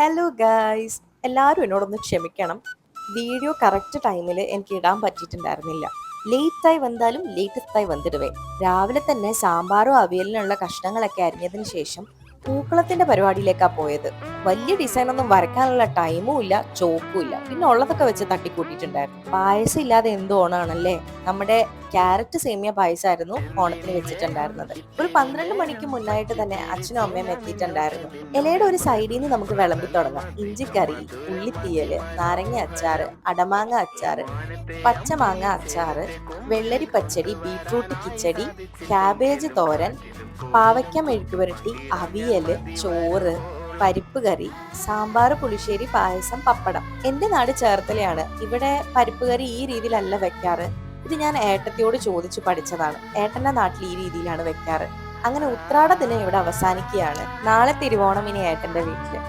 Hello guys, എല്ലാവരും എന്നോടൊന്ന് ക്ഷമിക്കണം. വീഡിയോ കറക്റ്റ് ടൈമിൽ എനിക്ക് ഇടാൻ പറ്റിയിട്ടുണ്ടായിരുന്നില്ല. ലേറ്റായി വന്നാലും ലേറ്റസ്റ്റായി വന്നിടുവേ. രാവിലെ തന്നെ സാമ്പാറും അവിയലിനുള്ള കഷ്ണങ്ങളൊക്കെ അരിഞ്ഞതിന് ശേഷം പൂക്കളത്തിന്റെ പരിപാടിയിലേക്കാ പോയത്. വലിയ ഡിസൈൻ ഒന്നും വരയ്ക്കാനുള്ള ടൈമും ഇല്ല, ചോക്കും ഇല്ല. പിന്നെ ഉള്ളതൊക്കെ വെച്ച് തട്ടിക്കൂട്ടിയിട്ടുണ്ടായിരുന്നു. പായസം ഇല്ലാതെ എന്ത് ഓണാണല്ലേ. നമ്മുടെ ക്യാരറ്റ് സേമിയ പായസമായിരുന്നു ഓണത്തിന് വെച്ചിട്ടുണ്ടായിരുന്നത്. ഒരു 12 മണിക്ക് മുന്നായിട്ട് തന്നെ അച്ഛനും അമ്മയും എത്തിയിട്ടുണ്ടായിരുന്നു. ഇലയുടെ ഒരു സൈഡിൽ നിന്ന് നമുക്ക് വിളമ്പി തുടങ്ങാം. ഇഞ്ചിക്കറി, ഉള്ളിത്തീയല്, നാരങ്ങ അച്ചാറ്, അടമാങ്ങ അച്ചാറ്, പച്ചമാങ്ങ അച്ചാറ്, വെള്ളരി പച്ചടി, ബീട്രൂട്ട് കിച്ചടി, ക്യാബേജ് തോരൻ, പാവയ്ക്ക മെഴുക്കുപുരട്ടി, അവിയല്, ചോറ്, പരിപ്പ് കറി, സാമ്പാർ, പുളിശ്ശേരി, പായസം, പപ്പടം. എന്റെ നാട് ചേർത്തലയാണ്. ഇവിടെ പരിപ്പ് കറി ഈ രീതിയിലല്ല വെക്കാറ്. ഇത് ഞാൻ ഏട്ടത്തിയോട് ചോദിച്ചു പഠിച്ചതാണ്. ഏട്ടന്റെ നാട്ടിൽ ഈ രീതിയിലാണ് വെക്കാറ്. അങ്ങനെ ഉത്രാട ദിനം ഇവിടെ അവസാനിക്കുകയാണ്. നാളെ തിരുവോണം ഇനി ഏട്ടന്റെ വീട്ടില്.